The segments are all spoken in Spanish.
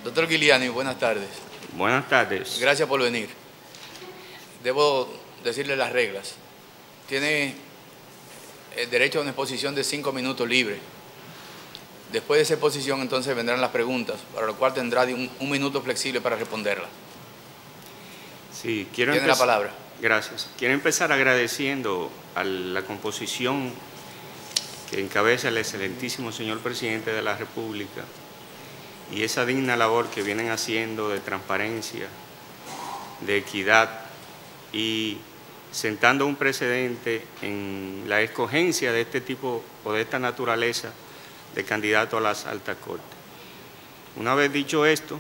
Doctor Giuliani, buenas tardes. Buenas tardes. Gracias por venir. Debo decirle las reglas. Tiene el derecho a una exposición de 5 minutos libre. Después de esa exposición, entonces vendrán las preguntas, para lo cual tendrá un minuto flexible para responderlas. Sí, Tiene la palabra. Gracias. Quiero empezar agradeciendo a la composición que encabeza el excelentísimo señor presidente de la República y esa digna labor que vienen haciendo de transparencia, de equidad y sentando un precedente en la escogencia de este tipo o de esta naturaleza de candidato a las altas cortes. Una vez dicho esto,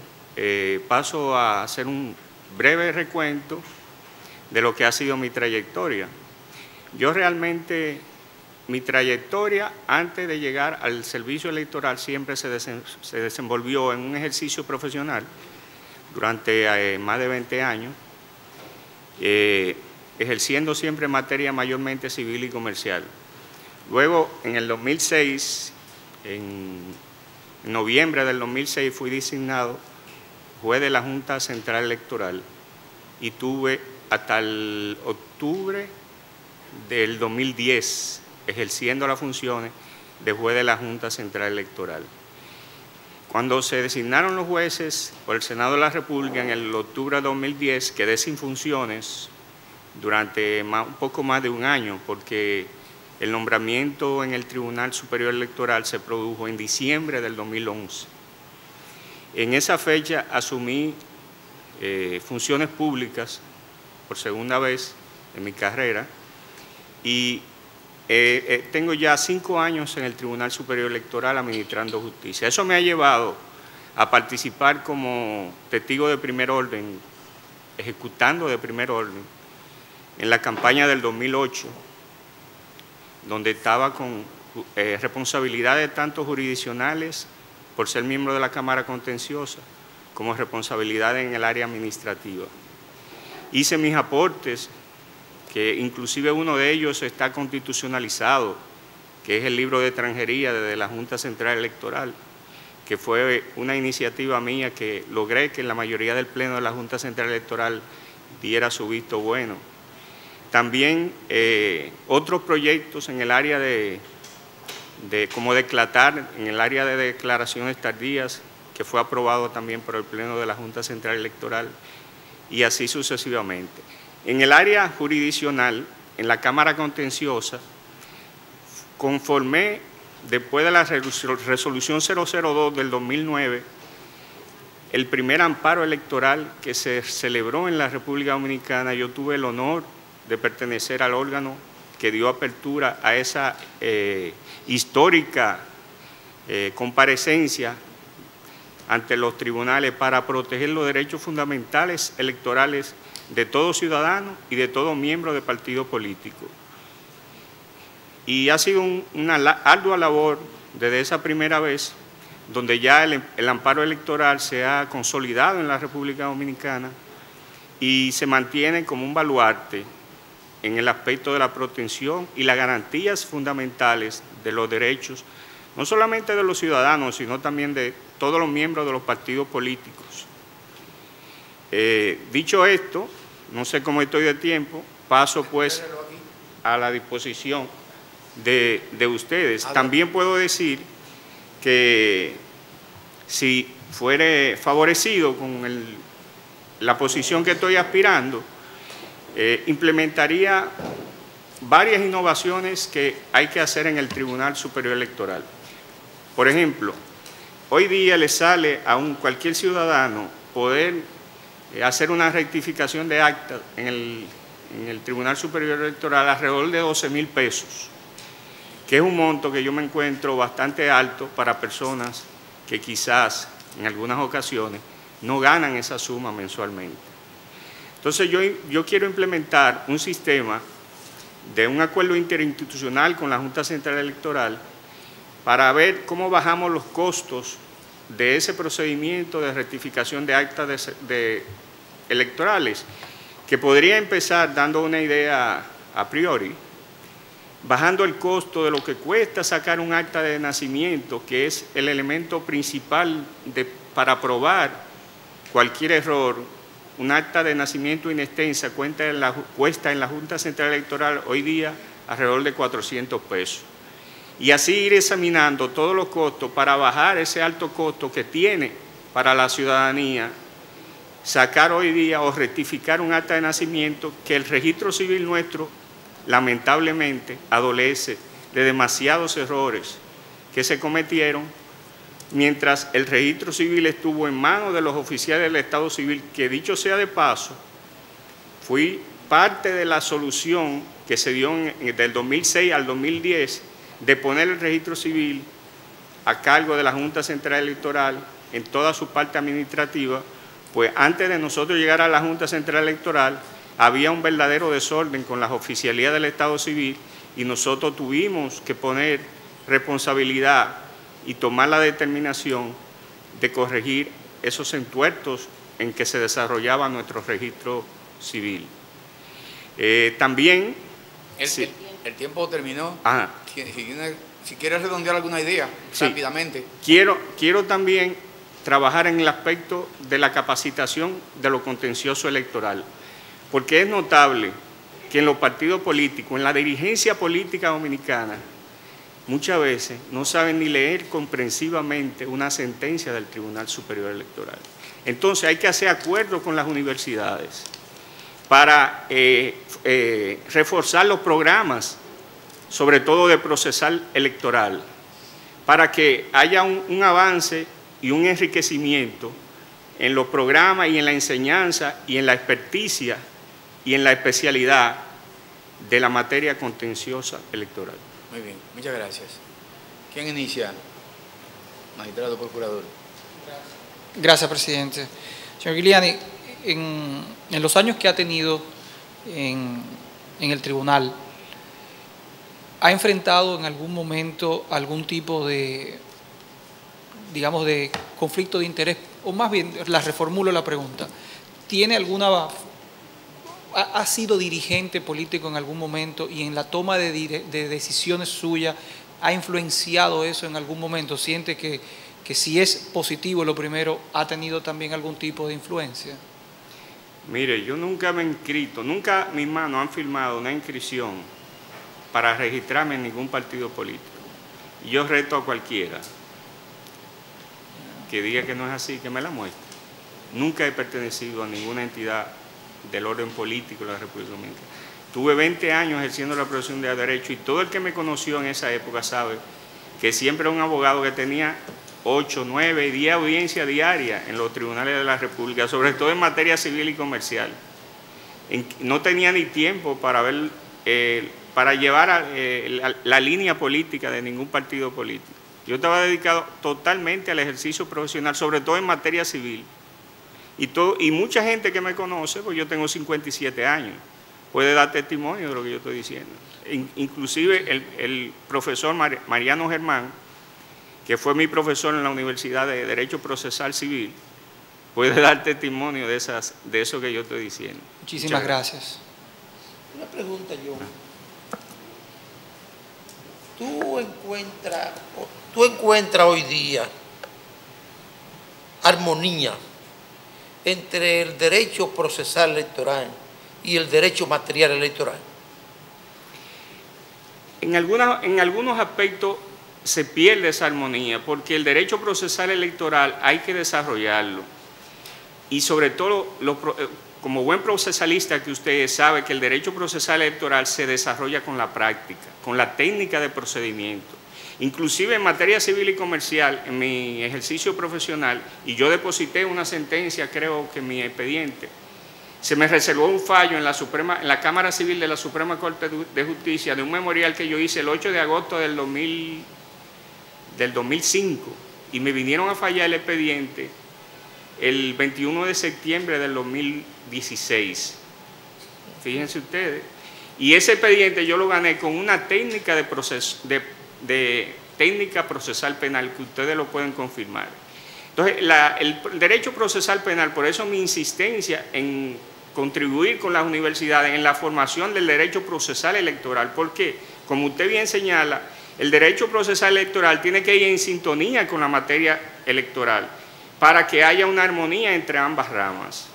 paso a hacer un breve recuento de lo que ha sido mi trayectoria. Yo realmente, mi trayectoria antes de llegar al servicio electoral siempre se desenvolvió en un ejercicio profesional durante más de 20 años, ejerciendo siempre en materia mayormente civil y comercial. Luego, en el 2006, en noviembre del 2006, fui designado juez de la Junta Central Electoral y tuve hasta el octubre del 2010 ejerciendo las funciones de juez de la Junta Central Electoral. Cuando se designaron los jueces por el Senado de la República en el octubre de 2010, quedé sin funciones durante un poco más de un año, porque el nombramiento en el Tribunal Superior Electoral se produjo en diciembre del 2011. En esa fecha asumí funciones públicas por segunda vez en mi carrera y tengo ya 5 años en el Tribunal Superior Electoral administrando justicia. Eso me ha llevado a participar como testigo de primer orden, ejecutando de primer orden, en la campaña del 2008, donde estaba con responsabilidades tanto jurisdiccionales por ser miembro de la Cámara Contenciosa, como responsabilidades en el área administrativa. Hice mis aportes, que inclusive uno de ellos está constitucionalizado, que es el libro de extranjería de la Junta Central Electoral, que fue una iniciativa mía que logré que la mayoría del Pleno de la Junta Central Electoral diera su visto bueno. También otros proyectos en el área como declatar, en el área de declaraciones tardías, que fue aprobado también por el Pleno de la Junta Central Electoral, y así sucesivamente. En el área jurisdiccional, en la Cámara Contenciosa, conformé, después de la resolución 002 del 2009, el primer amparo electoral que se celebró en la República Dominicana. Yo tuve el honor de pertenecer al órgano que dio apertura a esa histórica comparecencia ante los tribunales para proteger los derechos fundamentales electorales de todo ciudadano y de todo miembro de partido político. Y ha sido una ardua labor desde esa primera vez, donde ya el amparo electoral se ha consolidado en la República Dominicana y se mantiene como un baluarte en el aspecto de la protección y las garantías fundamentales de los derechos, no solamente de los ciudadanos, sino también de todos los miembros de los partidos políticos. Dicho esto, no sé cómo estoy de tiempo, paso pues a la disposición de ustedes. También puedo decir que si fuere favorecido con la posición que estoy aspirando, implementaría varias innovaciones que hay que hacer en el Tribunal Superior Electoral. Por ejemplo, hoy día le sale a cualquier ciudadano poder hacer una rectificación de acta en el Tribunal Superior Electoral alrededor de 12.000 pesos, que es un monto que yo me encuentro bastante alto para personas que quizás en algunas ocasiones no ganan esa suma mensualmente. Entonces yo quiero implementar un sistema de un acuerdo interinstitucional con la Junta Central Electoral para ver cómo bajamos los costos de ese procedimiento de rectificación de actas electorales, que podría empezar dando una idea a priori, bajando el costo de lo que cuesta sacar un acta de nacimiento, que es el elemento principal para probar cualquier error. Un acta de nacimiento inextensa cuesta en la Junta Central Electoral hoy día alrededor de 400 pesos. Y así ir examinando todos los costos para bajar ese alto costo que tiene para la ciudadanía sacar hoy día o rectificar un acta de nacimiento, que el registro civil nuestro lamentablemente adolece de demasiados errores que se cometieron mientras el registro civil estuvo en manos de los oficiales del Estado Civil, que dicho sea de paso, fui parte de la solución que se dio del 2006 al 2010 de poner el registro civil a cargo de la Junta Central Electoral en toda su parte administrativa. Pues antes de nosotros llegar a la Junta Central Electoral había un verdadero desorden con las oficialías del Estado Civil y nosotros tuvimos que poner responsabilidad y tomar la determinación de corregir esos entuertos en que se desarrollaba nuestro registro civil. También... El tiempo terminó. Ajá. Si quieres redondear alguna idea, sí, rápidamente. Quiero también trabajar en el aspecto de la capacitación de lo contencioso electoral, porque es notable que en los partidos políticos, en la dirigencia política dominicana, muchas veces no saben ni leer comprensivamente una sentencia del Tribunal Superior Electoral. Entonces hay que hacer acuerdos con las universidades para reforzar los programas, sobre todo de procesal electoral, para que haya un avance y un enriquecimiento en los programas y en la enseñanza y en la experticia y en la especialidad de la materia contenciosa electoral. Muy bien, muchas gracias. ¿Quién inicia? Magistrado Procurador. Gracias, presidente. Señor Giuliani, en los años que ha tenido en el tribunal, ¿ha enfrentado en algún momento algún tipo de, digamos, de conflicto de interés? O más bien, reformulo la pregunta. ¿Tiene alguna... ¿Ha sido dirigente político en algún momento y en la toma de decisiones suyas ha influenciado eso en algún momento? ¿Siente que si es positivo lo primero, ha tenido también algún tipo de influencia? Mire, yo nunca me he inscrito, nunca mis manos han firmado una inscripción para registrarme en ningún partido político. Y yo reto a cualquiera que diga que no es así, que me la muestre. Nunca he pertenecido a ninguna entidad del orden político de la República Dominicana. Tuve 20 años ejerciendo la profesión de Derecho y todo el que me conoció en esa época sabe que siempre era un abogado que tenía 8, 9, 10 audiencias diarias en los tribunales de la República, sobre todo en materia civil y comercial. No tenía ni tiempo para llevar la línea política de ningún partido político. Yo estaba dedicado totalmente al ejercicio profesional, sobre todo en materia civil. Y mucha gente que me conoce, pues yo tengo 57 años, puede dar testimonio de lo que yo estoy diciendo. Inclusive el profesor Mariano Germán, que fue mi profesor en la Universidad de Derecho Procesal Civil, puede dar testimonio de eso que yo estoy diciendo. Muchísimas gracias. Una pregunta yo. ¿Tú encuentras hoy día armonía entre el derecho procesal electoral y el derecho material electoral? En algunos aspectos se pierde esa armonía, porque el derecho procesal electoral hay que desarrollarlo. Y sobre todo, como buen procesalista que usted sabe que el derecho procesal electoral se desarrolla con la práctica, con la técnica de procedimiento. Inclusive en materia civil y comercial, en mi ejercicio profesional, y yo deposité una sentencia, creo que en mi expediente, se me reservó un fallo en la Cámara Civil de la Suprema Corte de Justicia de un memorial que yo hice el 8 de agosto del 2005, y me vinieron a fallar el expediente el 21 de septiembre del 2016. Fíjense ustedes. Y ese expediente yo lo gané con una técnica de técnica procesal penal, que ustedes lo pueden confirmar. Entonces, el derecho procesal penal, por eso mi insistencia en contribuir con las universidades en la formación del derecho procesal electoral. ¿Por qué? como usted bien señala, el derecho procesal electoral tiene que ir en sintonía con la materia electoral para que haya una armonía entre ambas ramas.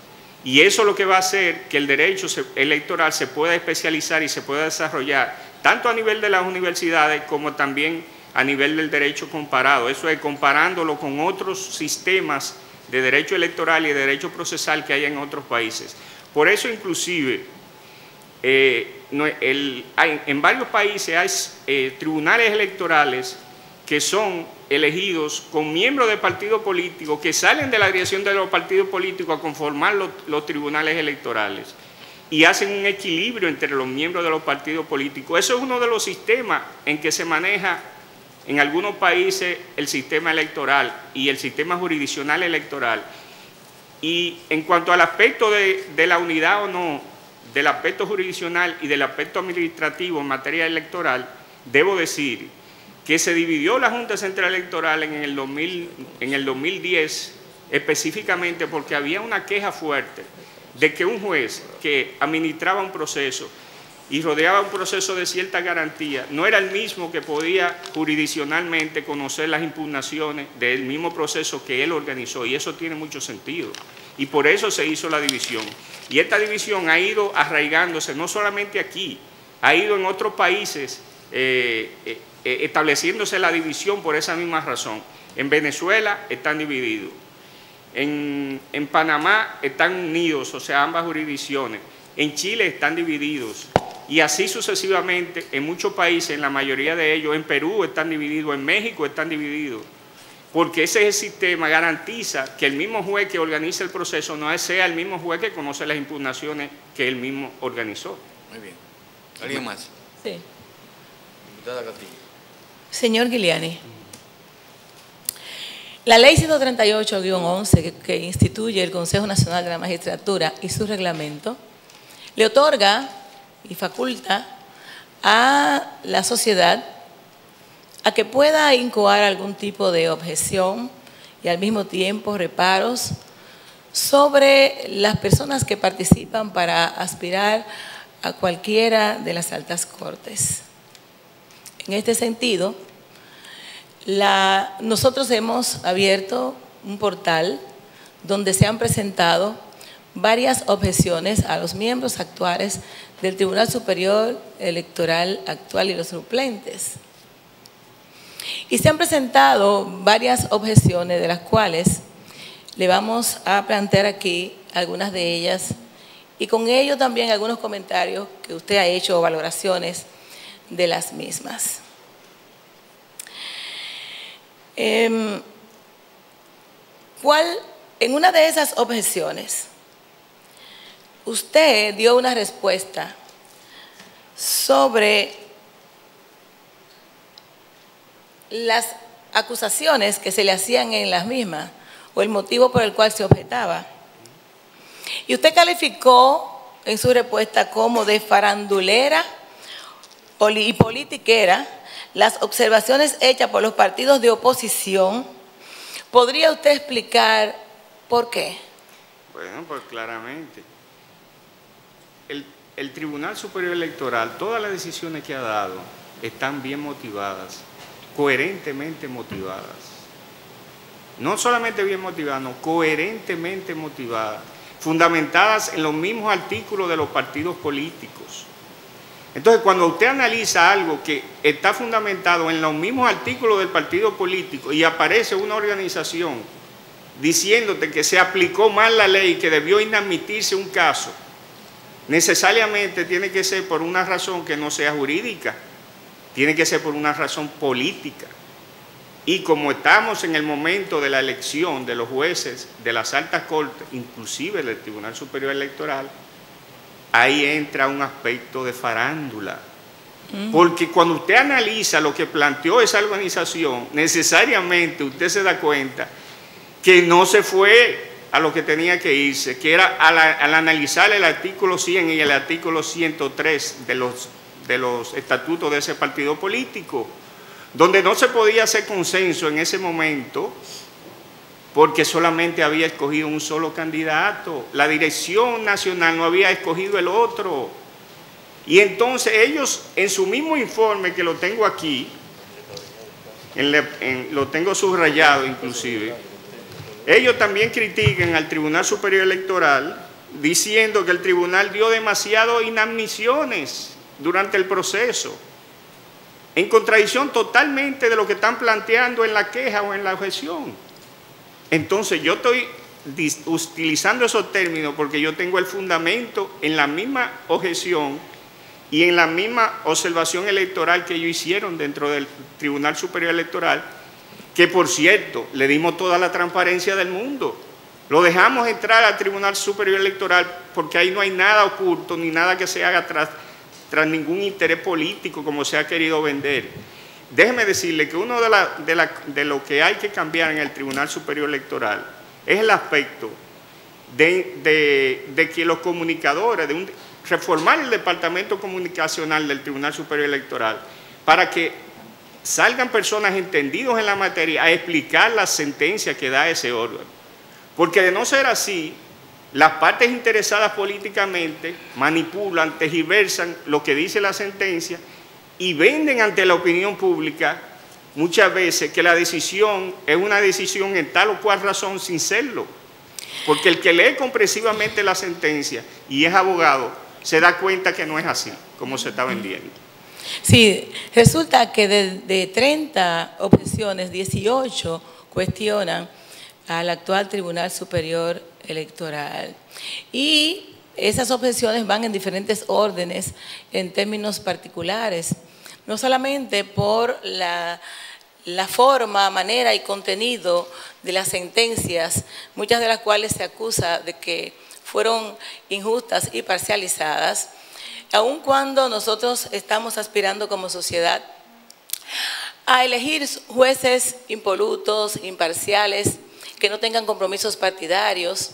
Y eso es lo que va a hacer que el derecho electoral se pueda especializar y se pueda desarrollar tanto a nivel de las universidades como también a nivel del derecho comparado. Eso es comparándolo con otros sistemas de derecho electoral y de derecho procesal que hay en otros países. Por eso inclusive en varios países hay tribunales electorales que son elegidos con miembros de partidos políticos que salen de la dirección de los partidos políticos a conformar los tribunales electorales y hacen un equilibrio entre los miembros de los partidos políticos. Eso es uno de los sistemas en que se maneja en algunos países el sistema electoral y el sistema jurisdiccional electoral. Y en cuanto al aspecto de la unidad o no, del aspecto jurisdiccional y del aspecto administrativo en materia electoral, debo decir que se dividió la Junta Central Electoral en el 2010 específicamente porque había una queja fuerte de que un juez que administraba un proceso y rodeaba un proceso de cierta garantía no era el mismo que podía jurisdiccionalmente conocer las impugnaciones del mismo proceso que él organizó, y eso tiene mucho sentido. Y por eso se hizo la división. Y esta división ha ido arraigándose no solamente aquí, ha ido en otros países estableciéndose la división por esa misma razón. En Venezuela están divididos, en Panamá están unidos, o sea, ambas jurisdicciones, en Chile están divididos, y así sucesivamente en muchos países, en la mayoría de ellos, en Perú están divididos, en México están divididos, porque ese es el sistema, garantiza que el mismo juez que organiza el proceso no sea el mismo juez que conoce las impugnaciones que él mismo organizó. Muy bien. ¿Alguien más? Sí. Diputada Castillo. Señor Giuliani, la Ley 138-11 que instituye el Consejo Nacional de la Magistratura y su reglamento le otorga y faculta a la sociedad a que pueda incoar algún tipo de objeción y al mismo tiempo reparos sobre las personas que participan para aspirar a cualquiera de las altas cortes. En este sentido, nosotros hemos abierto un portal donde se han presentado varias objeciones a los miembros actuales del Tribunal Superior Electoral actual y los suplentes. Y se han presentado varias objeciones, de las cuales le vamos a plantear aquí algunas de ellas, y con ello también algunos comentarios que usted ha hecho o valoraciones de las mismas. En una de esas objeciones, usted dio una respuesta sobre las acusaciones que se le hacían en las mismas o el motivo por el cual se objetaba. Y usted calificó en su respuesta como de farandulera y politiquera las observaciones hechas por los partidos de oposición. ¿Podría usted explicar por qué? Bueno, pues claramente. El Tribunal Superior Electoral, todas las decisiones que ha dado están bien motivadas, coherentemente motivadas. No solamente bien motivadas, no, coherentemente motivadas, fundamentadas en los mismos artículos de los partidos políticos. Entonces, cuando usted analiza algo que está fundamentado en los mismos artículos del partido político y aparece una organización diciéndote que se aplicó mal la ley, que debió inadmitirse un caso, necesariamente tiene que ser por una razón que no sea jurídica, tiene que ser por una razón política. Y como estamos en el momento de la elección de los jueces de las altas cortes, inclusive del Tribunal Superior Electoral, ahí entra un aspecto de farándula. Porque cuando usted analiza lo que planteó esa organización, necesariamente usted se da cuenta que no se fue a lo que tenía que irse, que era al analizar el artículo 100 y el artículo 103 de los estatutos de ese partido político, donde no se podía hacer consenso en ese momento, porque solamente había escogido un solo candidato. La dirección nacional no había escogido el otro. Y entonces ellos, en su mismo informe, que lo tengo aquí, lo tengo subrayado inclusive, ellos también critican al Tribunal Superior Electoral diciendo que el tribunal dio demasiadas inadmisiones durante el proceso, en contradicción totalmente de lo que están planteando en la queja o en la objeción. Entonces yo estoy utilizando esos términos porque yo tengo el fundamento en la misma objeción y en la misma observación electoral que ellos hicieron dentro del Tribunal Superior Electoral, que por cierto, le dimos toda la transparencia del mundo. Lo dejamos entrar al Tribunal Superior Electoral porque ahí no hay nada oculto ni nada que se haga tras ningún interés político como se ha querido vender. Déjeme decirle que uno de lo que hay que cambiar en el Tribunal Superior Electoral es el aspecto de que los comunicadores, reformar el departamento comunicacional del Tribunal Superior Electoral para que salgan personas entendidos en la materia a explicar la sentencia que da ese órgano. Porque de no ser así, las partes interesadas políticamente manipulan, tergiversan lo que dice la sentencia y venden ante la opinión pública muchas veces que la decisión es una decisión en tal o cual razón sin serlo. Porque el que lee comprensivamente la sentencia y es abogado se da cuenta que no es así como se está vendiendo. Sí, resulta que de 30 objeciones, 18 cuestionan al actual Tribunal Superior Electoral. Y esas objeciones van en diferentes órdenes en términos particulares, no solamente por la forma, manera y contenido de las sentencias, muchas de las cuales se acusa de que fueron injustas y parcializadas, aun cuando nosotros estamos aspirando como sociedad a elegir jueces impolutos, imparciales, que no tengan compromisos partidarios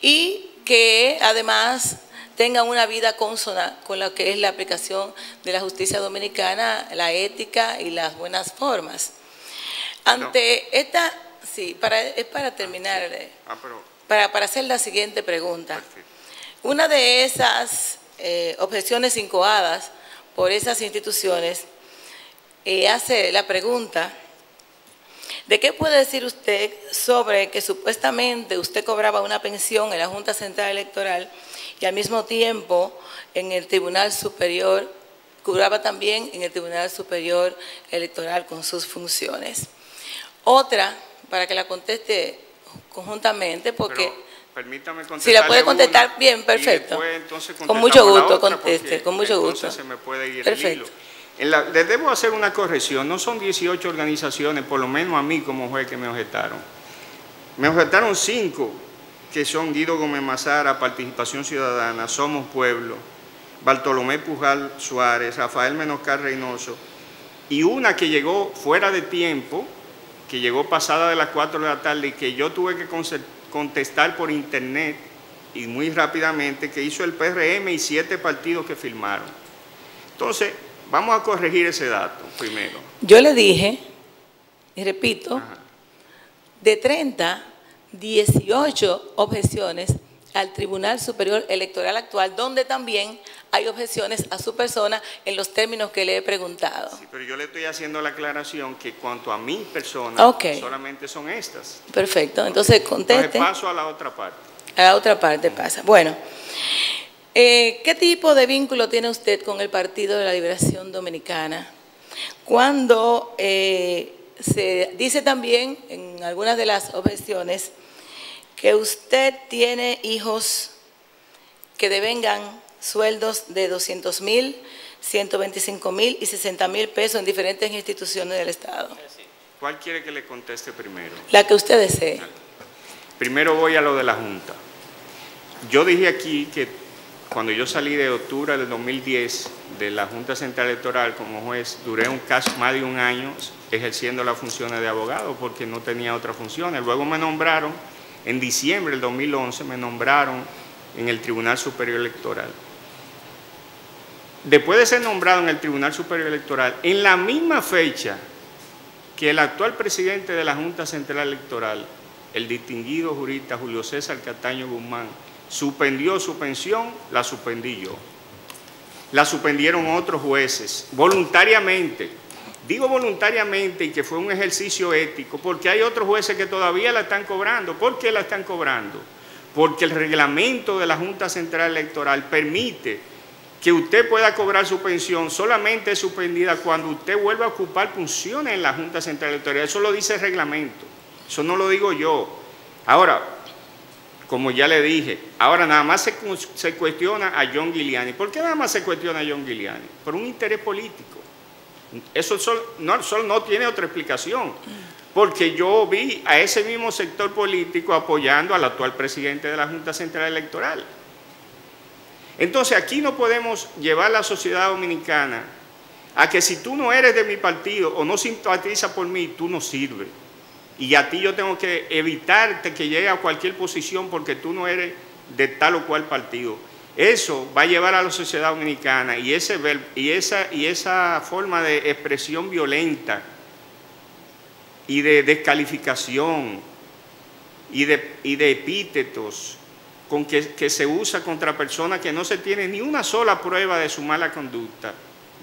y que además tengan una vida consona con lo que es la aplicación de la justicia dominicana, la ética y las buenas formas. Ante esta, sí, es para terminar, para hacer la siguiente pregunta. Una de esas objeciones incoadas por esas instituciones hace la pregunta: ¿de qué puede decir usted sobre que supuestamente usted cobraba una pensión en la Junta Central Electoral y al mismo tiempo en el Tribunal Superior, cobraba también en el Tribunal Superior Electoral con sus funciones? Otra, para que la conteste conjuntamente, porque permítame contestar. Si la puede contestar bien, perfecto. Con mucho gusto, conteste, con mucho gusto. Se me puede ir perfecto. El hilo. Les debo hacer una corrección. No son 18 organizaciones, por lo menos a mí como juez, que me objetaron. Me objetaron 5, que son Guido Gómez Mazara, Participación Ciudadana, Somos Pueblo, Bartolomé Pujal Suárez, Rafael Menoscar Reynoso, y una que llegó fuera de tiempo, que llegó pasada de las 4 de la tarde y que yo tuve que contestar por internet y muy rápidamente, que hizo el PRM y 7 partidos que firmaron. Entonces, vamos a corregir ese dato primero. Yo le dije, y repito, de 30, 18 objeciones al Tribunal Superior Electoral actual, donde también hay objeciones a su persona en los términos que le he preguntado. Sí, pero yo le estoy haciendo la aclaración que cuanto a mi persona, solamente son estas. Perfecto, entonces conteste. Entonces paso a la otra parte. A la otra parte pasa. Bueno, ¿qué tipo de vínculo tiene usted con el Partido de la Liberación Dominicana? Cuando se dice también en algunas de las objeciones que usted tiene hijos que devengan sueldos de 200,000, 125,000 y 60,000 pesos en diferentes instituciones del Estado. ¿Cuál quiere que le conteste primero? La que usted desee. Primero voy a lo de la Junta. Yo dije aquí que cuando yo salí de octubre del 2010 de la Junta Central Electoral como juez, duré más de un año ejerciendo las funciones de abogado porque no tenía otras funciones. Luego me nombraron, en diciembre del 2011, me nombraron en el Tribunal Superior Electoral. Después de ser nombrado en el Tribunal Superior Electoral, en la misma fecha que el actual presidente de la Junta Central Electoral, el distinguido jurista Julio César Cataño Guzmán, suspendió su pensión, la suspendí yo. la suspendieron otros jueces, voluntariamente. Digo voluntariamente y que fue un ejercicio ético, porque hay otros jueces que todavía la están cobrando. ¿Por qué la están cobrando? Porque el reglamento de la Junta Central Electoral permite que usted pueda cobrar su pensión solamente suspendida cuando usted vuelva a ocupar funciones en la Junta Central Electoral. Eso lo dice el reglamento, eso no lo digo yo. Ahora, como ya le dije, ahora nada más se cuestiona a John Giuliani. ¿Por qué nada más se cuestiona a John Giuliani? Por un interés político. Eso no tiene otra explicación, porque yo vi a ese mismo sector político apoyando al actual presidente de la Junta Central Electoral. Entonces aquí no podemos llevar a la sociedad dominicana a que si tú no eres de mi partido o no simpatizas por mí, tú no sirves. Y a ti yo tengo que evitarte que llegue a cualquier posición porque tú no eres de tal o cual partido. Eso va a llevar a la sociedad dominicana y esa forma de expresión violenta y de descalificación y de epítetos con que se usa contra personas que no se tiene ni una sola prueba de su mala conducta,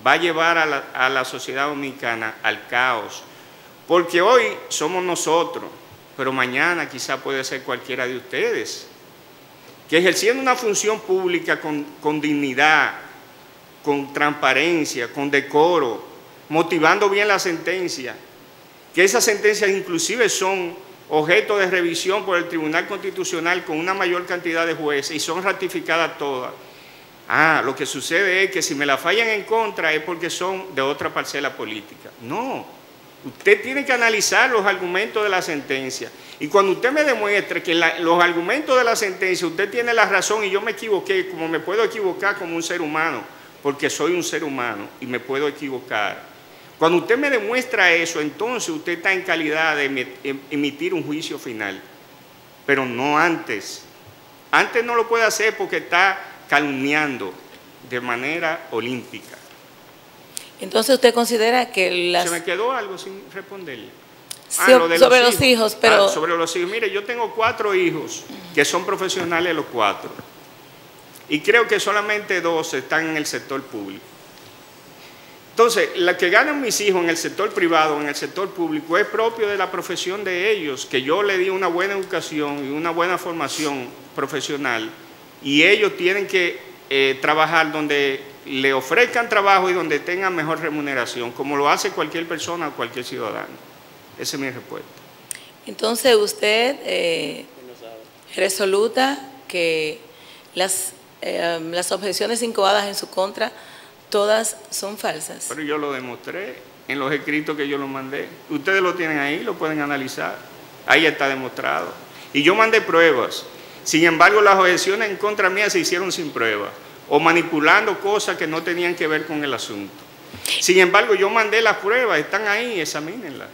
va a llevar a la sociedad dominicana al caos. Porque hoy somos nosotros, pero mañana quizá puede ser cualquiera de ustedes, que ejerciendo una función pública con dignidad, con transparencia, con decoro, motivando bien la sentencia, que esas sentencias inclusive son objeto de revisión por el Tribunal Constitucional con una mayor cantidad de jueces y son ratificadas todas. Lo que sucede es que si me la fallan en contra es porque son de otra parcela política. No, usted tiene que analizar los argumentos de la sentencia. Y cuando usted me demuestre que los argumentos de la sentencia, usted tiene la razón y yo me equivoqué, como me puedo equivocar como un ser humano, porque soy un ser humano y me puedo equivocar. Cuando usted me demuestra eso, entonces usted está en calidad de emitir un juicio final, pero no antes. Antes no lo puede hacer porque está calumniando de manera olímpica. Entonces usted considera que las... Se me quedó algo sin responderle. Sobre los hijos, pero... sobre los hijos. Mire, yo tengo 4 hijos que son profesionales los 4. Y creo que solamente 2 están en el sector público. Entonces, la que ganan mis hijos en el sector privado o en el sector público es propio de la profesión de ellos, que yo le di una buena educación y una buena formación profesional, y ellos tienen que trabajar donde le ofrezcan trabajo y donde tengan mejor remuneración, como lo hace cualquier persona o cualquier ciudadano. Esa es mi respuesta. Entonces usted resoluta que las objeciones incoadas en su contra todas son falsas. Pero yo lo demostré en los escritos que yo los mandé. Ustedes lo tienen ahí, lo pueden analizar. Ahí está demostrado. Y yo mandé pruebas. Sin embargo, las objeciones en contra mía se hicieron sin pruebas o manipulando cosas que no tenían que ver con el asunto. Sin embargo, yo mandé las pruebas, están ahí, examínenlas.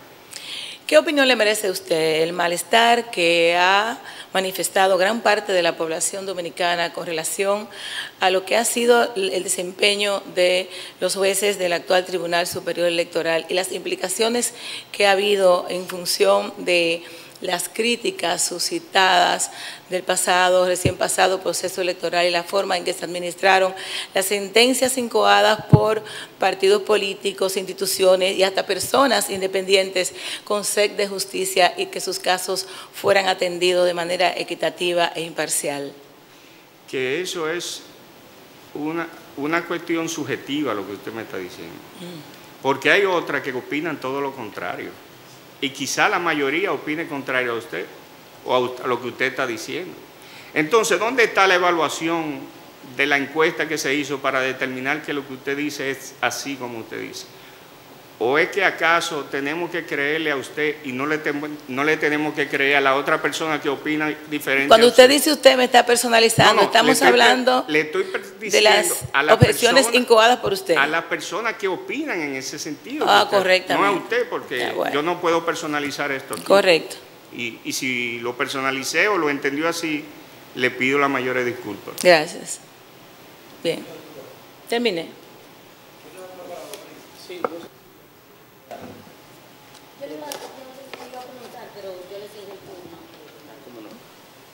¿Qué opinión le merece a usted el malestar que ha manifestado gran parte de la población dominicana con relación a lo que ha sido el desempeño de los jueces del actual Tribunal Superior Electoral y las implicaciones que ha habido en función de las críticas suscitadas del recién pasado proceso electoral y la forma en que se administraron las sentencias incoadas por partidos políticos, instituciones y hasta personas independientes con sed de justicia y que sus casos fueran atendidos de manera equitativa e imparcial? Que eso es una cuestión subjetiva lo que usted me está diciendo. Porque hay otras que opinan todo lo contrario. Y quizá la mayoría opine contrario a usted o a lo que usted está diciendo. Entonces, ¿dónde está la evaluación de la encuesta que se hizo para determinar que lo que usted dice es así como usted dice? ¿O es que acaso tenemos que creerle a usted y no le tenemos que creer a la otra persona que opina diferente? Cuando usted dice usted me está personalizando, estamos hablando de las objeciones incoadas por usted. A las personas que opinan en ese sentido. Correctamente. No a usted, porque yo no puedo personalizar esto aquí. Correcto. Y si lo personalicé o lo entendió así, le pido las mayores disculpas. Gracias. Bien. Terminé. Sí.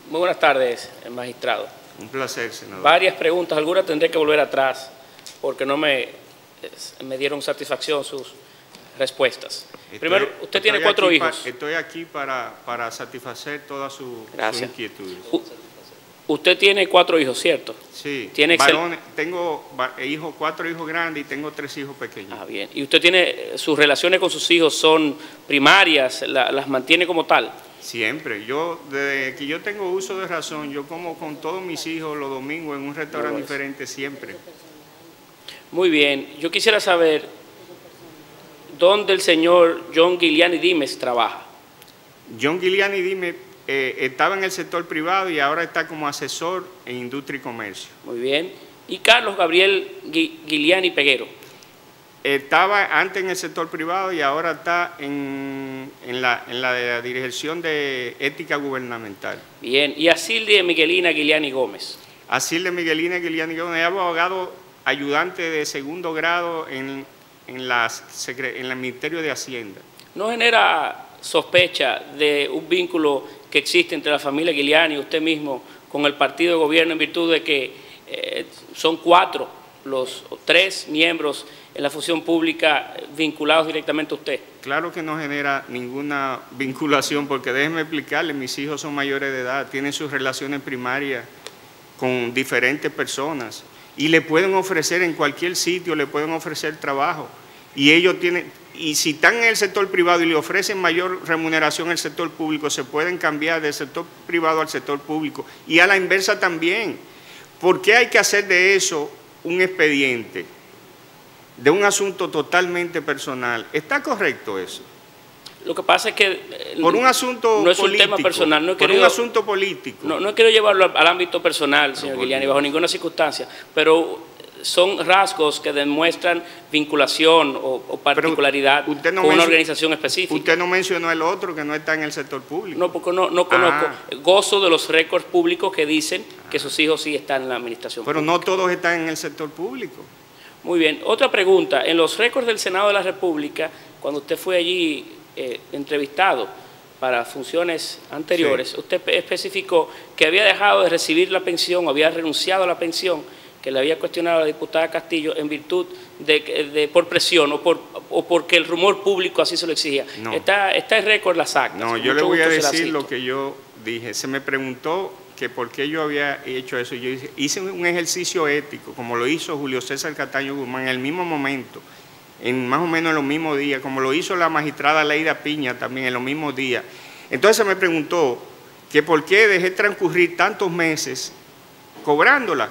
Muy buenas tardes, magistrado. Un placer, senador. Varias preguntas, algunas tendré que volver atrás porque no me dieron satisfacción sus respuestas. Primero, usted tiene 4 hijos. Estoy aquí para satisfacer todas sus inquietudes. Usted tiene 4 hijos, ¿cierto? Sí, ¿Tiene varones, tengo 4 hijos grandes y tengo 3 hijos pequeños. Ah, bien. ¿Y usted tiene, sus relaciones con sus hijos son primarias, las mantiene como tal? Siempre. Desde que yo tengo uso de razón, yo como con todos mis hijos los domingos en un restaurante diferente siempre. Muy bien. Yo quisiera saber dónde el señor John Giuliani Dimes trabaja. John Giuliani Dimes estaba en el sector privado y ahora está como asesor en industria y comercio. Muy bien. ¿Y Carlos Gabriel Giuliani Peguero? Estaba antes en el sector privado y ahora está en la dirección de ética gubernamental. Bien. ¿Y Asilde Miguelina Giuliani Gómez? Asilde Miguelina Giuliani Gómez es abogado ayudante de segundo grado en el Ministerio de Hacienda. ¿No genera sospecha de un vínculo que existe entre la familia Giuliani y usted mismo con el partido de gobierno en virtud de que son 4 los 3 miembros en la función pública vinculados directamente a usted? Claro que no genera ninguna vinculación, porque déjeme explicarle, mis hijos son mayores de edad, tienen sus relaciones primarias con diferentes personas y le pueden ofrecer en cualquier sitio, le pueden ofrecer trabajo. Y ellos tienen, y si están en el sector privado y le ofrecen mayor remuneración al sector público, se pueden cambiar del sector privado al sector público. Y a la inversa también. ¿Por qué hay que hacer de eso un expediente? De un asunto totalmente personal. ¿Está correcto eso? Lo que pasa es que por un asunto no es político, un tema personal. No he por querido, un asunto político. No he querido llevarlo al ámbito personal, señor Giuliani, bajo ninguna circunstancia, pero son rasgos que demuestran vinculación o particularidad con una organización específica. Usted no mencionó el otro que no está en el sector público. No, porque no conozco. Gozo de los récords públicos que dicen que sus hijos sí están en la administración pública. Pero no todos están en el sector público. Muy bien. Otra pregunta. En los récords del Senado de la República, cuando usted fue allí entrevistado para funciones anteriores, sí, usted especificó que había dejado de recibir la pensión, había renunciado a la pensión que le había cuestionado a la diputada Castillo en virtud de por presión o porque el rumor público así se lo exigía. No. Está en récord las actas. No, yo le voy a decir lo que yo dije. Se me preguntó que por qué yo había hecho eso. Yo hice un ejercicio ético, como lo hizo Julio César Cataño Guzmán en el mismo momento, en más o menos en los mismos días, como lo hizo la magistrada Leida Piña también en los mismos días. Entonces se me preguntó que por qué dejé transcurrir tantos meses cobrándola.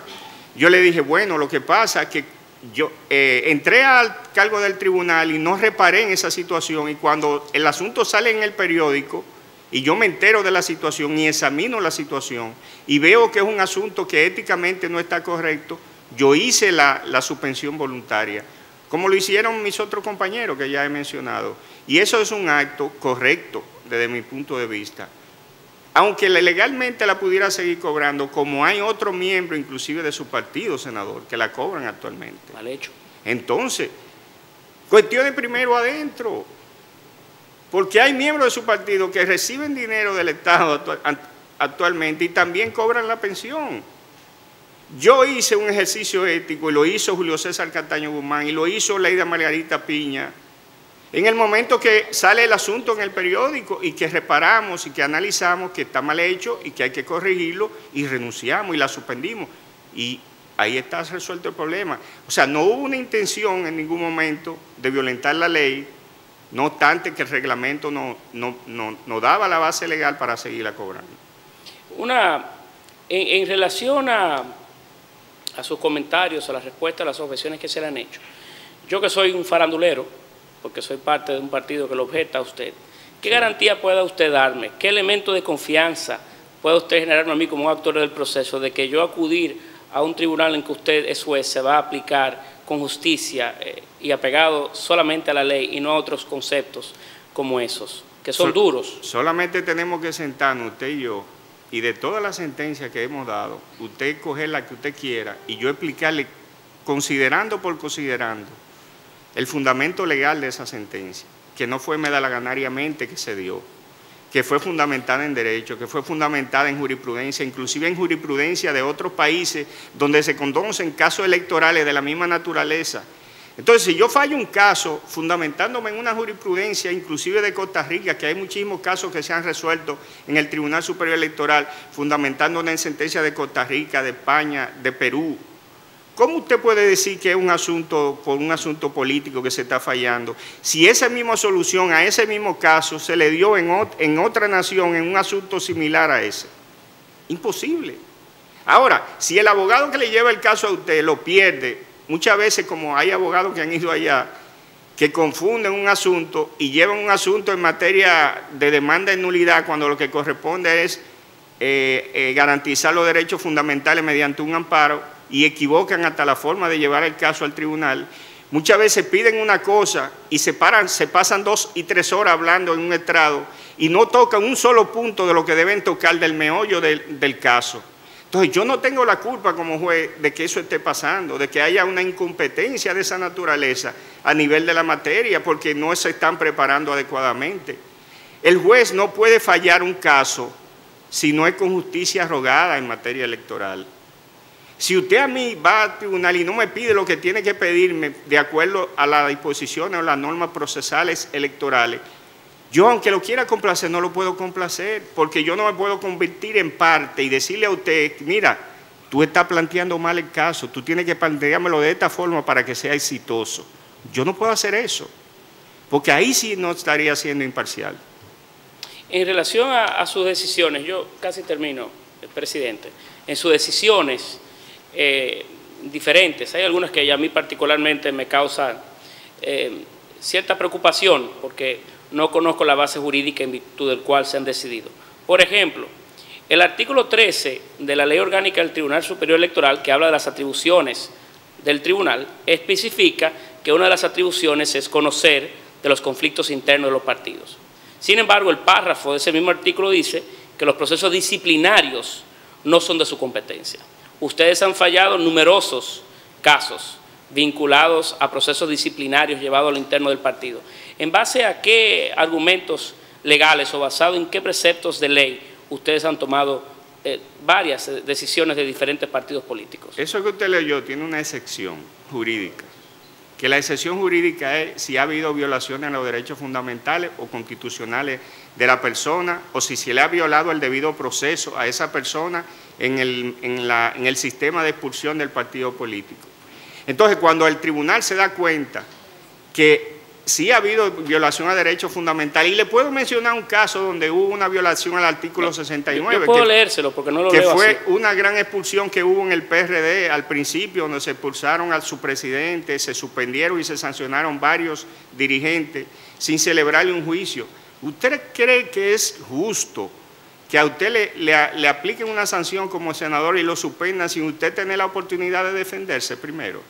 Yo le dije, bueno, lo que pasa es que yo entré al cargo del tribunal y no reparé en esa situación, y cuando el asunto sale en el periódico y yo me entero de la situación y examino la situación y veo que es un asunto que éticamente no está correcto, yo hice la suspensión voluntaria, como lo hicieron mis otros compañeros que ya he mencionado. Y eso es un acto correcto desde mi punto de vista. Aunque legalmente la pudiera seguir cobrando, como hay otros miembros, inclusive de su partido, senador, que la cobran actualmente. Mal hecho. Entonces, cuestiones primero adentro, porque hay miembros de su partido que reciben dinero del Estado actualmente y también cobran la pensión. Yo hice un ejercicio ético y lo hizo Julio César Cataño Guzmán y lo hizo Leida Margarita Piña. En el momento que sale el asunto en el periódico y que reparamos y que analizamos que está mal hecho y que hay que corregirlo y renunciamos y la suspendimos. Y ahí está resuelto el problema. O sea, no hubo una intención en ningún momento de violentar la ley, no obstante que el reglamento no daba la base legal para seguirla cobrando. En relación a sus comentarios, a las respuestas a las objeciones que se le han hecho, yo que soy un farandulero, porque soy parte de un partido que lo objeta a usted, ¿qué garantía pueda usted darme? ¿Qué elemento de confianza puede usted generarme a mí como actor del proceso de que yo acudir a un tribunal en que usted es juez se va a aplicar con justicia y apegado solamente a la ley y no a otros conceptos como esos, que son duros? Solamente tenemos que sentarnos usted y yo, y de todas las sentencias que hemos dado, usted coger la que usted quiera y yo explicarle, considerando por considerando, el fundamento legal de esa sentencia, que no fue medalaganariamente que se dio, que fue fundamentada en derecho, que fue fundamentada en jurisprudencia, inclusive en jurisprudencia de otros países donde se conocen casos electorales de la misma naturaleza. Entonces, si yo fallo un caso fundamentándome en una jurisprudencia, inclusive de Costa Rica, que hay muchísimos casos que se han resuelto en el Tribunal Superior Electoral, fundamentándonos en sentencias de Costa Rica, de España, de Perú, ¿cómo usted puede decir que es un asunto por un asunto político que se está fallando? Si esa misma solución a ese mismo caso se le dio en otra nación, en un asunto similar a ese. Imposible. Ahora, si el abogado que le lleva el caso a usted lo pierde, muchas veces, como hay abogados que han ido allá, que confunden un asunto y llevan un asunto en materia de demanda de nulidad cuando lo que corresponde es garantizar los derechos fundamentales mediante un amparo, y equivocan hasta la forma de llevar el caso al tribunal. Muchas veces piden una cosa y se pasan 2 y 3 horas hablando en un estrado y no tocan un solo punto de lo que deben tocar del meollo del caso. Entonces, yo no tengo la culpa como juez de que eso esté pasando, de que haya una incompetencia de esa naturaleza a nivel de la materia, porque no se están preparando adecuadamente. El juez no puede fallar un caso si no es con justicia rogada en materia electoral. Si usted a mí va al tribunal y no me pide lo que tiene que pedirme de acuerdo a las disposiciones o las normas procesales electorales, yo, aunque lo quiera complacer, no lo puedo complacer, porque yo no me puedo convertir en parte y decirle a usted, mira, tú estás planteando mal el caso, tú tienes que planteármelo de esta forma para que sea exitoso. Yo no puedo hacer eso, porque ahí sí no estaría siendo imparcial. En relación a sus decisiones, yo casi termino, presidente, en sus decisiones diferentes, hay algunas que a mí particularmente me causan cierta preocupación, porque no conozco la base jurídica en virtud del cual se han decidido. Por ejemplo, el artículo 13 de la Ley Orgánica del Tribunal Superior Electoral, que habla de las atribuciones del tribunal, especifica que una de las atribuciones es conocer de los conflictos internos de los partidos. Sin embargo, el párrafo de ese mismo artículo dice que los procesos disciplinarios no son de su competencia. Ustedes han fallado numerosos casos vinculados a procesos disciplinarios llevados a lo interno del partido. ¿En base a qué argumentos legales o basado en qué preceptos de ley ustedes han tomado varias decisiones de diferentes partidos políticos? Eso que usted leyó tiene una excepción jurídica, que la excepción jurídica es si ha habido violaciones a los derechos fundamentales o constitucionales de la persona, o si se le ha violado el debido proceso a esa persona en el sistema de expulsión del partido político. Entonces, cuando el tribunal se da cuenta que sí ha habido violación a derechos fundamentales, y le puedo mencionar un caso donde hubo una violación al artículo 69. Yo puedo leérselo porque no lo leo así. Que fue una gran expulsión que hubo en el PRD al principio, donde se expulsaron a su presidente, se suspendieron y se sancionaron varios dirigentes sin celebrarle un juicio. ¿Usted cree que es justo que a usted le apliquen una sanción como senador y lo suspendan sin usted tener la oportunidad de defenderse primero?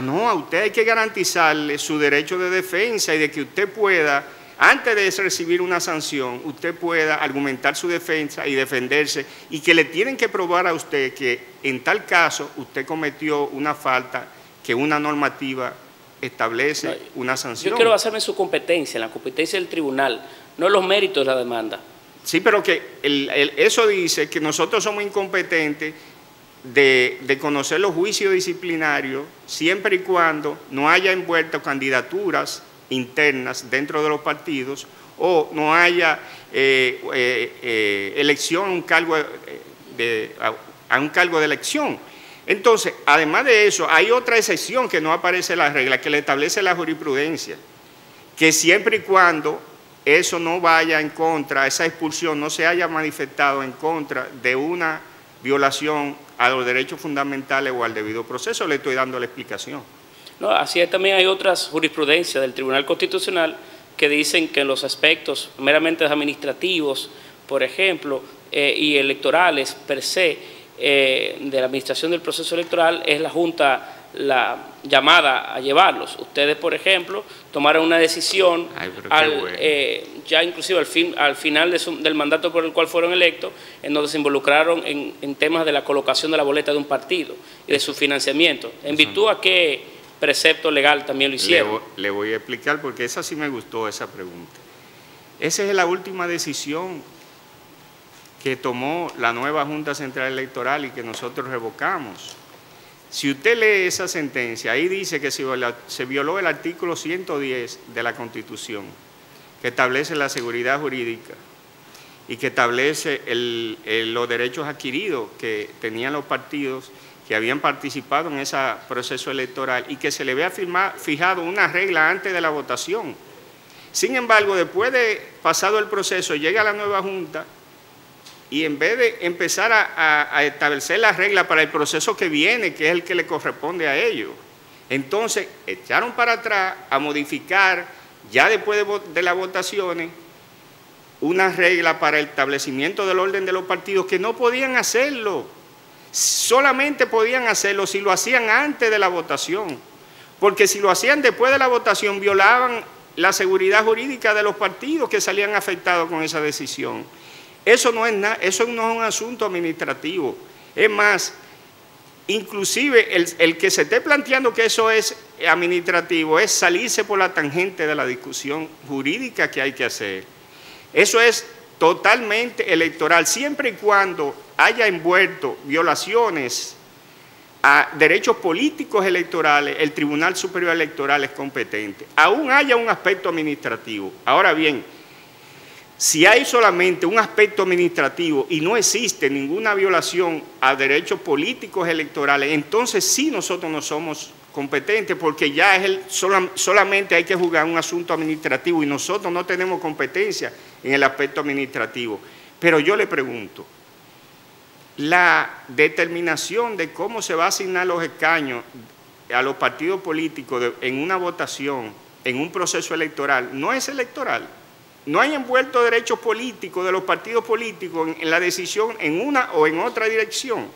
No, a usted hay que garantizarle su derecho de defensa y de que usted pueda, antes de recibir una sanción, usted pueda argumentar su defensa y defenderse, y que le tienen que probar a usted que en tal caso usted cometió una falta que una normativa establece una sanción. Yo quiero basarme en su competencia, en la competencia del tribunal, no en los méritos de la demanda. Sí, pero que eso dice que nosotros somos incompetentes de conocer los juicios disciplinarios siempre y cuando no haya envuelto candidaturas internas dentro de los partidos o no haya elección a un cargo de elección. Entonces, además de eso, hay otra excepción que no aparece en la regla, que le establece la jurisprudencia, que siempre y cuando eso no vaya en contra, esa expulsión no se haya manifestado en contra de una violación a los derechos fundamentales o al debido proceso, le estoy dando la explicación. No, así es, también hay otras jurisprudencias del Tribunal Constitucional que dicen que en los aspectos meramente administrativos, por ejemplo, y electorales per se, de la administración del proceso electoral, es la Junta la llamada a llevarlos. Ustedes, por ejemplo, tomaron una decisión ya inclusive al final del mandato por el cual fueron electos, en donde se involucraron en temas de la colocación de la boleta de un partido y de su financiamiento. ¿En virtud a qué precepto legal también lo hicieron? Le voy a explicar porque esa sí me gustó, esa pregunta. Esa es la última decisión que tomó la nueva Junta Central Electoral y que nosotros revocamos. Si usted lee esa sentencia, ahí dice que se violó el artículo 110 de la Constitución, que establece la seguridad jurídica y que establece los derechos adquiridos que tenían los partidos que habían participado en ese proceso electoral y que se le había fijado una regla antes de la votación. Sin embargo, después de pasado el proceso, llega la nueva Junta y en vez de empezar a establecer las reglas para el proceso que viene, que es el que le corresponde a ellos, entonces echaron para atrás a modificar, ya después de las votaciones, una regla para el establecimiento del orden de los partidos que no podían hacerlo. Solamente podían hacerlo si lo hacían antes de la votación, porque si lo hacían después de la votación violaban la seguridad jurídica de los partidos que salían afectados con esa decisión. Eso no es un asunto administrativo. Es más, inclusive el que se esté planteando que eso es administrativo es salirse por la tangente de la discusión jurídica que hay que hacer. Eso es totalmente electoral, siempre y cuando haya envuelto violaciones a derechos políticos electorales, el Tribunal Superior Electoral es competente. Aún haya un aspecto administrativo. Ahora bien, si hay solamente un aspecto administrativo y no existe ninguna violación a derechos políticos electorales, entonces sí nosotros no somos competentes porque ya es solamente hay que juzgar un asunto administrativo y nosotros no tenemos competencia en el aspecto administrativo. Pero yo le pregunto, la determinación de cómo se va a asignar los escaños a los partidos políticos en una votación, en un proceso electoral, no es electoral. No hay envuelto derechos políticos de los partidos políticos en la decisión en una o en otra dirección.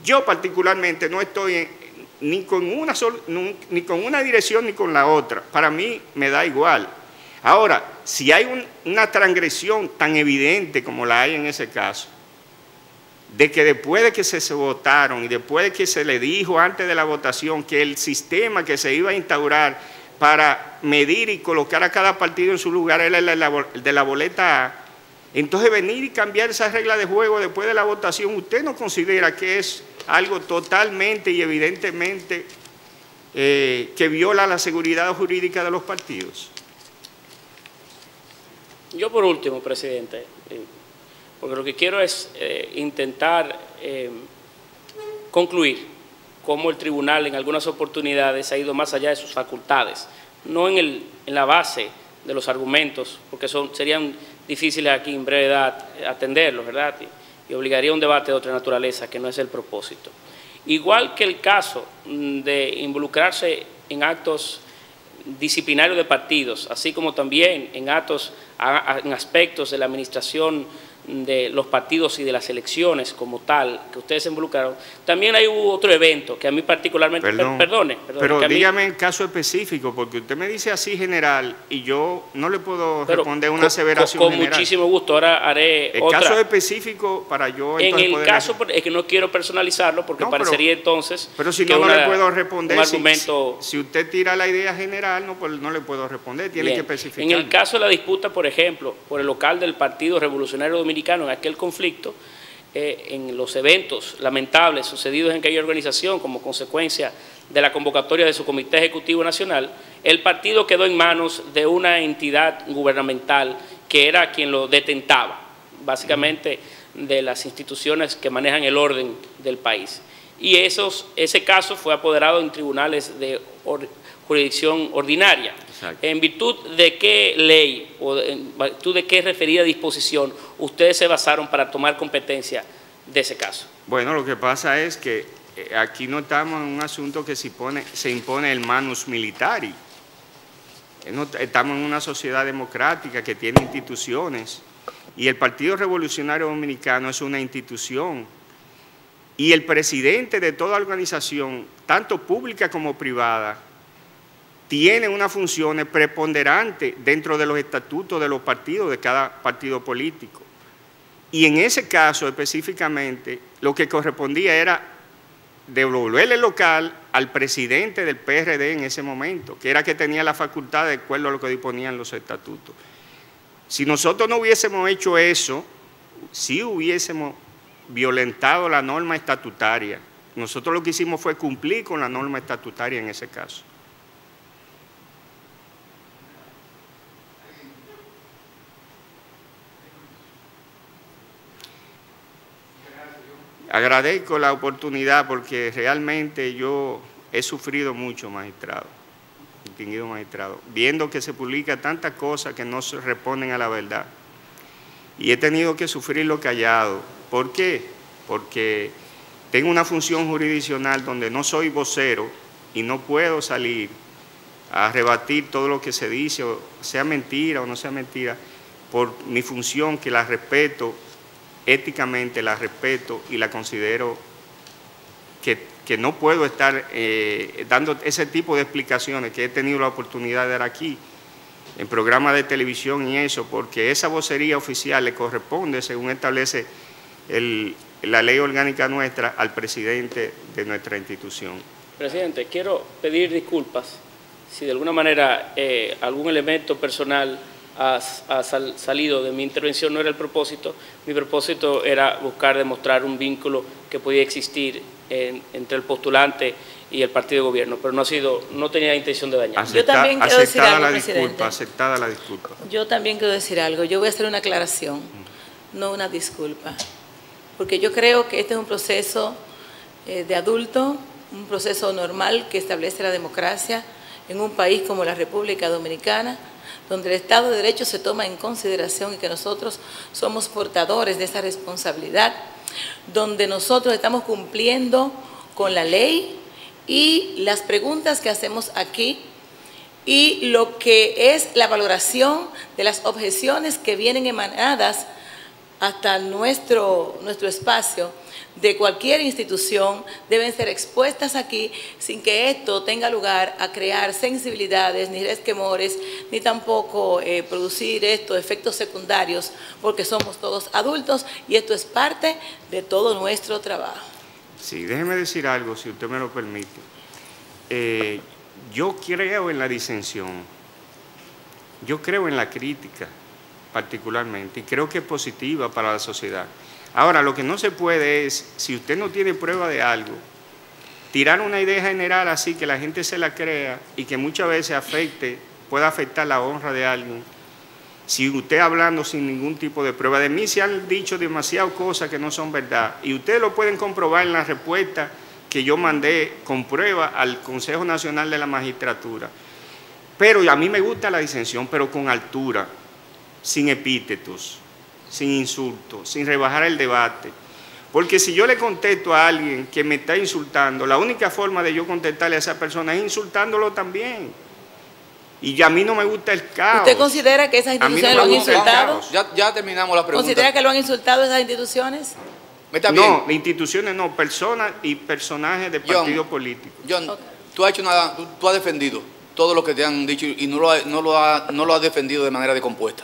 Yo particularmente no estoy ni con una dirección ni con la otra. Para mí me da igual. Ahora, si hay una transgresión tan evidente como la hay en ese caso, de que después de que se votaron y después de que se le dijo antes de la votación que el sistema que se iba a instaurar para medir y colocar a cada partido en su lugar era el de la boleta A, entonces venir y cambiar esa regla de juego después de la votación, ¿usted no considera que es algo totalmente y evidentemente que viola la seguridad jurídica de los partidos? Yo por último, presidente, porque lo que quiero es intentar concluir cómo el tribunal en algunas oportunidades ha ido más allá de sus facultades, no en la base de los argumentos, porque serían difíciles aquí en brevedad atenderlos, ¿verdad? Y obligaría a un debate de otra naturaleza, que no es el propósito. Igual que el caso de involucrarse en actos disciplinarios de partidos, así como también en en aspectos de la administración de los partidos y de las elecciones como tal, que ustedes se involucraron, también hay otro evento que a mí particularmente, perdone pero dígame el caso específico, porque usted me dice así general y yo no le puedo responder una aseveración con general. Muchísimo gusto, ahora haré otra. El caso específico para yo en el caso, es que no quiero personalizarlo porque parecería entonces pero si no le puedo responder, un argumento. Si usted tira la idea general, no le puedo responder, tiene que especificar. En el caso de la disputa, por ejemplo, por el local del Partido Revolucionario Dominicano, en aquel conflicto, en los eventos lamentables sucedidos en aquella organización como consecuencia de la convocatoria de su Comité Ejecutivo Nacional, el partido quedó en manos de una entidad gubernamental que era quien lo detentaba, básicamente de las instituciones que manejan el orden del país. Y ese caso fue apoderado en tribunales de jurisdicción ordinaria. Exacto. ¿En virtud de qué ley o en virtud de qué referida disposición ustedes se basaron para tomar competencia de ese caso? Bueno, lo que pasa es que aquí no estamos en un asunto que se impone el manus militari. Estamos en una sociedad democrática que tiene instituciones y el Partido Revolucionario Dominicano es una institución y el presidente de toda organización, tanto pública como privada, tiene unas funciones preponderantes dentro de los estatutos de los partidos, de cada partido político. Y en ese caso específicamente, lo que correspondía era devolverle el local al presidente del PRD en ese momento, que era que tenía la facultad de acuerdo a lo que disponían los estatutos. Si nosotros no hubiésemos hecho eso, sí hubiésemos violentado la norma estatutaria. Nosotros lo que hicimos fue cumplir con la norma estatutaria en ese caso. Agradezco la oportunidad porque realmente yo he sufrido mucho, magistrado, distinguido magistrado, viendo que se publica tantas cosas que no se responden a la verdad. Y he tenido que sufrirlo callado. ¿Por qué? Porque tengo una función jurisdiccional donde no soy vocero y no puedo salir a rebatir todo lo que se dice, o sea mentira o no sea mentira, por mi función que la respeto, éticamente la respeto y la considero que no puedo estar dando ese tipo de explicaciones que he tenido la oportunidad de dar aquí en programas de televisión y eso, porque esa vocería oficial le corresponde, según establece la ley orgánica nuestra, al presidente de nuestra institución. Presidente, quiero pedir disculpas si de alguna manera algún elemento personal ha salido de mi intervención. No era el propósito. Mi propósito era buscar demostrar un vínculo que podía existir entre el postulante y el partido de gobierno, pero no tenía intención de dañar. Yo también quiero decir algo, presidente. Aceptada la disculpa. Yo también quiero decir algo. Yo voy a hacer una aclaración, no una disculpa, porque yo creo que este es un proceso de adulto, un proceso normal que establece la democracia en un país como la República Dominicana, donde el Estado de Derecho se toma en consideración y que nosotros somos portadores de esa responsabilidad, donde nosotros estamos cumpliendo con la ley y las preguntas que hacemos aquí y lo que es la valoración de las objeciones que vienen emanadas hasta nuestro espacio de cualquier institución deben ser expuestas aquí sin que esto tenga lugar a crear sensibilidades, ni resquemores, ni tampoco producir estos efectos secundarios, porque somos todos adultos y esto es parte de todo nuestro trabajo. Sí, déjeme decir algo, si usted me lo permite. Yo creo en la disensión, yo creo en la crítica particularmente, y creo que es positiva para la sociedad. Ahora, lo que no se puede es, si usted no tiene prueba de algo, tirar una idea general así que la gente se la crea y que muchas veces pueda afectar la honra de alguien. Si usted hablando sin ningún tipo de prueba, de mí se han dicho demasiadas cosas que no son verdad, y ustedes lo pueden comprobar en la respuesta que yo mandé con prueba al Consejo Nacional de la Magistratura. Pero a mí me gusta la disensión, pero con altura, sin epítetos, sin insultos, sin rebajar el debate. Porque si yo le contesto a alguien que me está insultando, la única forma de yo contestarle a esa persona es insultándolo también. Y a mí no me gusta el caos. ¿Usted considera que esas instituciones lo han insultado? Ya terminamos la pregunta. ¿Considera que lo han insultado esas instituciones? No, instituciones no, personas y personajes de partidos políticos. John, okay. Tú has defendido todo lo que te han dicho y no lo has defendido de manera decompuesta.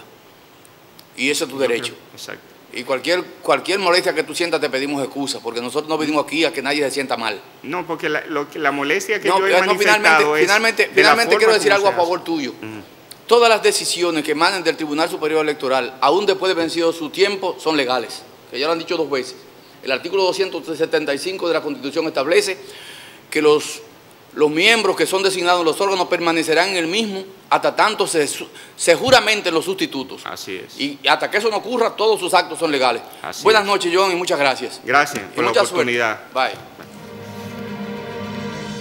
Y eso es tu derecho. Exacto. Y cualquier molestia que tú sientas te pedimos excusa, porque nosotros no vinimos aquí a que nadie se sienta mal. No, porque la molestia que yo he manifestado finalmente quiero decir algo a favor tuyo. Todas las decisiones que emanen del Tribunal Superior Electoral, aún después de vencido su tiempo, son legales, que ya lo han dicho 2 veces. El artículo 275 de la Constitución establece que los miembros que son designados en los órganos permanecerán en el mismo hasta tanto se juramenten los sustitutos. Así es. Y hasta que eso no ocurra, todos sus actos son legales. Buenas noches, John, y muchas gracias. Gracias por la oportunidad. Bye.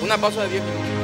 Una pausa de 10 minutos.